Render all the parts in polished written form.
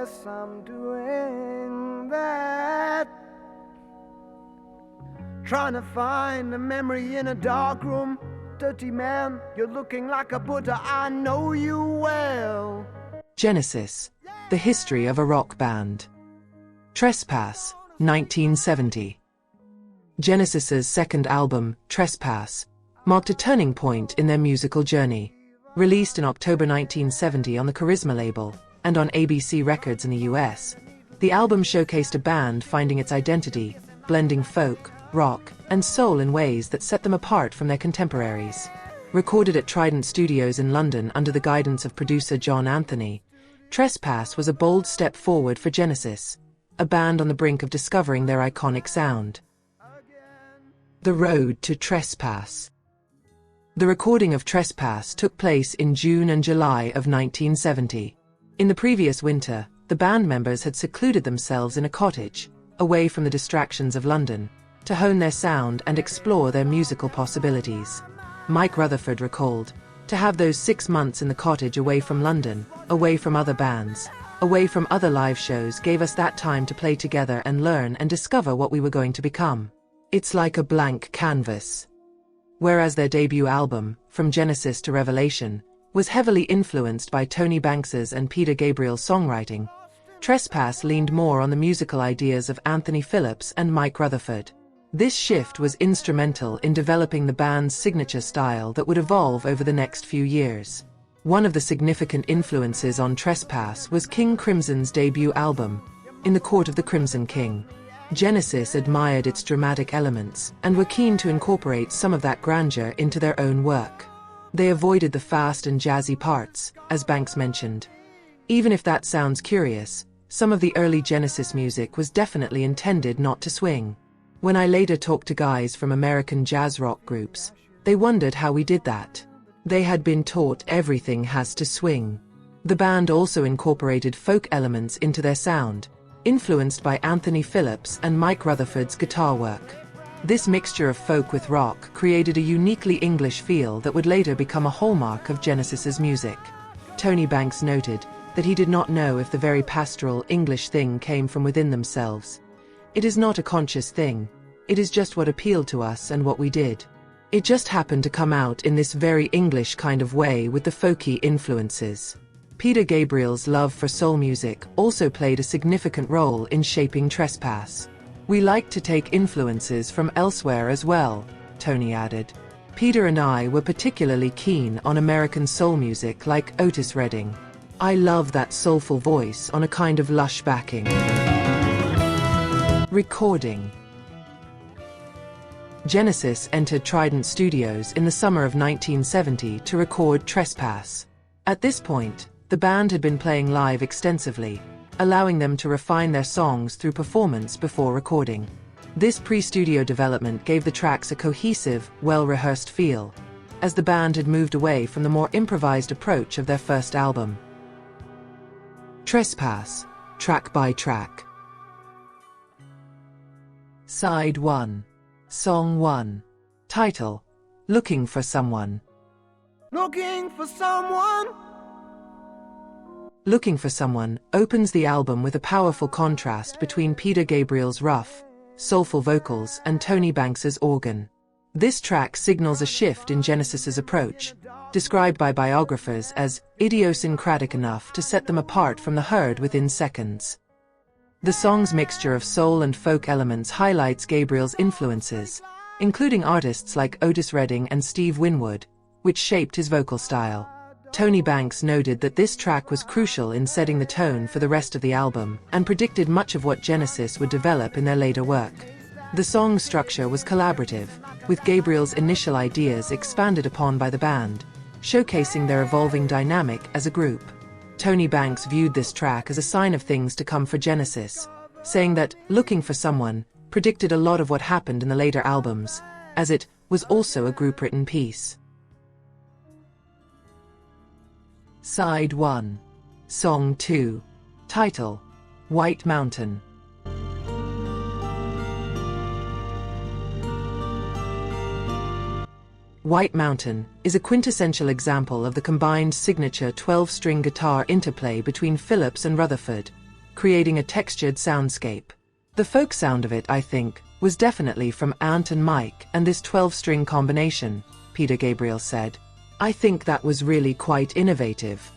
guess I'm doing that. Trying to find a memory in a dark room. Dirty man, you're looking like a Buddha, I know you well. Genesis, the history of a rock band. Trespass, 1970. Genesis's second album, Trespass, marked a turning point in their musical journey. Released in October 1970 on the Charisma label and on ABC Records in the US, the album showcased a band finding its identity, blending folk, rock, and soul in ways that set them apart from their contemporaries. Recorded at Trident Studios in London under the guidance of producer John Anthony, Trespass was a bold step forward for Genesis, a band on the brink of discovering their iconic sound. The road to Trespass. The recording of Trespass took place in June and July of 1970. In the previous winter, the band members had secluded themselves in a cottage, away from the distractions of London, to hone their sound and explore their musical possibilities. Mike Rutherford recalled, "To have those 6 months in the cottage away from London, away from other bands, away from other live shows gave us that time to play together and learn and discover what we were going to become. It's like a blank canvas." Whereas their debut album, From Genesis to Revelation, was heavily influenced by Tony Banks's and Peter Gabriel's songwriting, Trespass leaned more on the musical ideas of Anthony Phillips and Mike Rutherford. This shift was instrumental in developing the band's signature style that would evolve over the next few years. One of the significant influences on Trespass was King Crimson's debut album, In the Court of the Crimson King. Genesis admired its dramatic elements and were keen to incorporate some of that grandeur into their own work. They avoided the fast and jazzy parts, as Banks mentioned. Even if that sounds curious, some of the early Genesis music was definitely intended not to swing. When I later talked to guys from American jazz rock groups, they wondered how we did that. They had been taught everything has to swing. The band also incorporated folk elements into their sound, influenced by Anthony Phillips and Mike Rutherford's guitar work. This mixture of folk with rock created a uniquely English feel that would later become a hallmark of Genesis's music. Tony Banks noted that he did not know if the very pastoral English thing came from within themselves. "It is not a conscious thing, it is just what appealed to us and what we did. It just happened to come out in this very English kind of way with the folky influences." Peter Gabriel's love for soul music also played a significant role in shaping Trespass. "We like to take influences from elsewhere as well," Tony added. "Peter and I were particularly keen on American soul music like Otis Redding. I love that soulful voice on a kind of lush backing." Recording. Genesis entered Trident Studios in the summer of 1970 to record Trespass. At this point, the band had been playing live extensively, allowing them to refine their songs through performance before recording. This pre-studio development gave the tracks a cohesive, well-rehearsed feel, as the band had moved away from the more improvised approach of their first album. Trespass, track by track. Side 1. Song 1. Title, Looking for Someone. Looking for someone. Looking for Someone opens the album with a powerful contrast between Peter Gabriel's rough, soulful vocals and Tony Banks's organ. This track signals a shift in Genesis's approach, described by biographers as idiosyncratic enough to set them apart from the herd within seconds. The song's mixture of soul and folk elements highlights Gabriel's influences, including artists like Otis Redding and Steve Winwood, which shaped his vocal style. Tony Banks noted that this track was crucial in setting the tone for the rest of the album and predicted much of what Genesis would develop in their later work. The song's structure was collaborative, with Gabriel's initial ideas expanded upon by the band, showcasing their evolving dynamic as a group. Tony Banks viewed this track as a sign of things to come for Genesis, saying that Looking for Someone predicted a lot of what happened in the later albums, as it was also a group-written piece. Side 1. Song 2. Title, White Mountain. White Mountain is a quintessential example of the combined signature 12-string guitar interplay between Phillips and Rutherford, creating a textured soundscape. The folk sound of it, I think, was definitely from Ant and Mike and this 12-string combination, Peter Gabriel said. I think that was really quite innovative.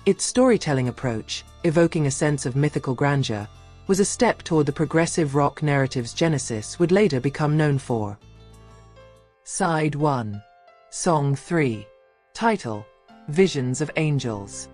Its storytelling approach, evoking a sense of mythical grandeur, was a step toward the progressive rock narratives Genesis would later become known for. Side 1. Song 3. Title: Visions of Angels.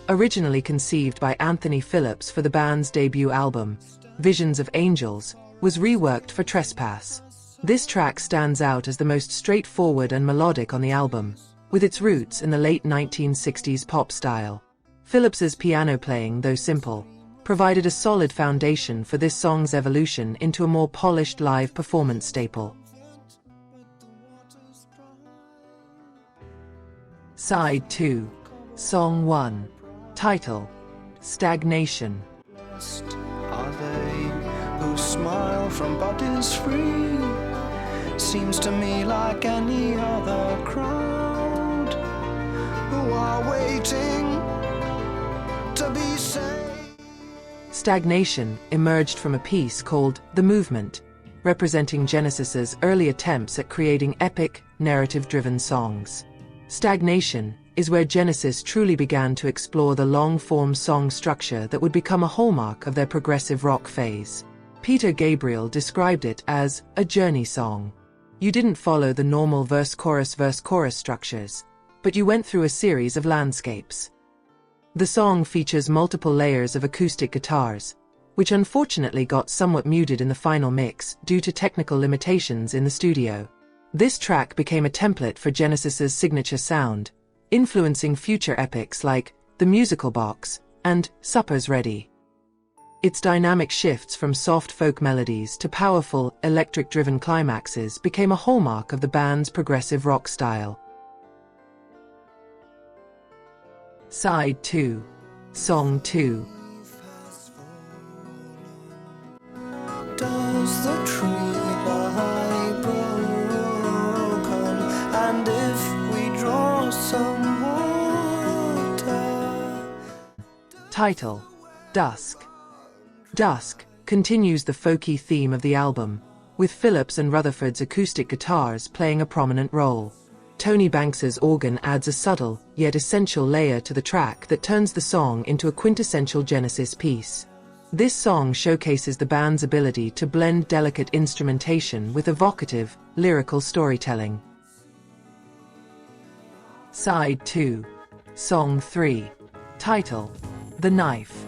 Originally conceived by Anthony Phillips for the band's debut album, Visions of Angels was reworked for Trespass. This track stands out as the most straightforward and melodic on the album, with its roots in the late 1960s pop style. Phillips's piano playing, though simple, provided a solid foundation for this song's evolution into a more polished live performance staple. Side 2. Song 1. Title: Stagnation. Are they who smile from bodies free? Seems to me like any other crowd who are waiting to be saved. Stagnation emerged from a piece called The Movement, representing Genesis's early attempts at creating epic, narrative-driven songs. Stagnation is where Genesis truly began to explore the long-form song structure that would become a hallmark of their progressive rock phase. Peter Gabriel described it as a journey song. You didn't follow the normal verse-chorus structures, but you went through a series of landscapes. The song features multiple layers of acoustic guitars, which unfortunately got somewhat muted in the final mix due to technical limitations in the studio. This track became a template for Genesis's signature sound, influencing future epics like The Musical Box and Supper's Ready. Its dynamic shifts from soft folk melodies to powerful, electric-driven climaxes became a hallmark of the band's progressive rock style. Side 2. Song 2. Does the tree lie broken? And if we draw some water? Title: Dusk. Dusk continues the folky theme of the album, with Phillips and Rutherford's acoustic guitars playing a prominent role. Tony Banks's organ adds a subtle, yet essential layer to the track that turns the song into a quintessential Genesis piece. This song showcases the band's ability to blend delicate instrumentation with evocative, lyrical storytelling. Side 2. Song 3. Title: The Knife.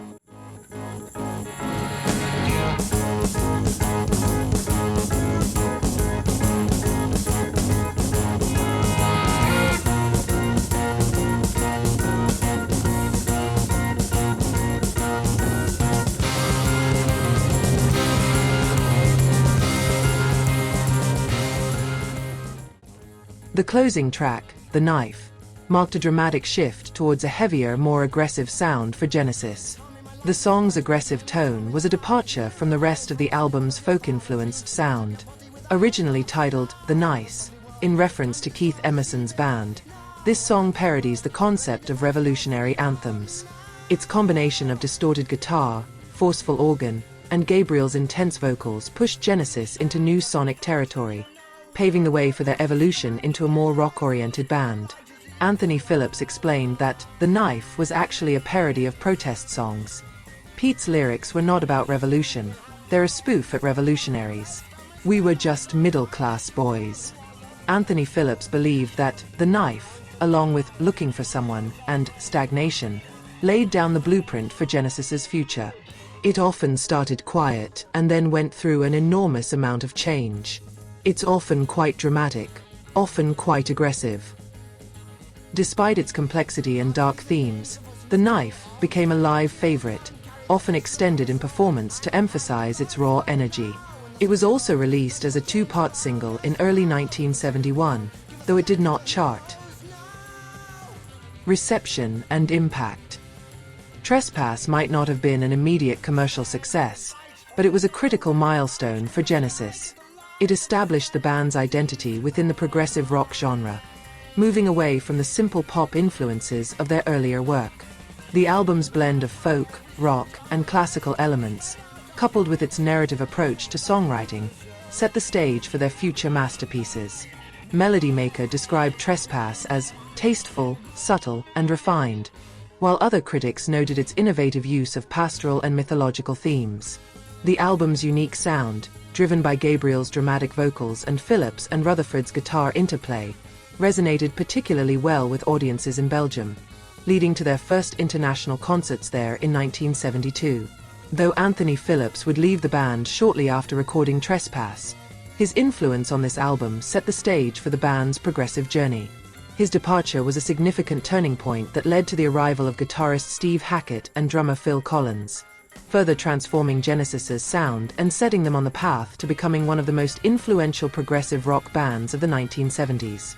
The closing track, The Knife, marked a dramatic shift towards a heavier, more aggressive sound for Genesis. The song's aggressive tone was a departure from the rest of the album's folk-influenced sound. Originally titled The Nice, in reference to Keith Emerson's band, this song parodies the concept of revolutionary anthems. Its combination of distorted guitar, forceful organ, and Gabriel's intense vocals pushed Genesis into new sonic territory, paving the way for their evolution into a more rock-oriented band. Anthony Phillips explained that The Knife was actually a parody of protest songs. Pete's lyrics were not about revolution, they're a spoof at revolutionaries. We were just middle-class boys. Anthony Phillips believed that The Knife, along with Looking for Someone and Stagnation, laid down the blueprint for Genesis's future. It often started quiet and then went through an enormous amount of change. It's often quite dramatic, often quite aggressive. Despite its complexity and dark themes, The Knife became a live favorite, often extended in performance to emphasize its raw energy. It was also released as a two-part single in early 1971, though it did not chart. Reception and impact. Trespass might not have been an immediate commercial success, but it was a critical milestone for Genesis. It established the band's identity within the progressive rock genre, moving away from the simple pop influences of their earlier work. The album's blend of folk, rock, and classical elements, coupled with its narrative approach to songwriting, set the stage for their future masterpieces. Melody Maker described Trespass as tasteful, subtle, and refined, while other critics noted its innovative use of pastoral and mythological themes. The album's unique sound, driven by Gabriel's dramatic vocals and Phillips and Rutherford's guitar interplay, resonated particularly well with audiences in Belgium, leading to their first international concerts there in 1972. Though Anthony Phillips would leave the band shortly after recording Trespass, his influence on this album set the stage for the band's progressive journey. His departure was a significant turning point that led to the arrival of guitarist Steve Hackett and drummer Phil Collins, further transforming Genesis's sound and setting them on the path to becoming one of the most influential progressive rock bands of the 1970s.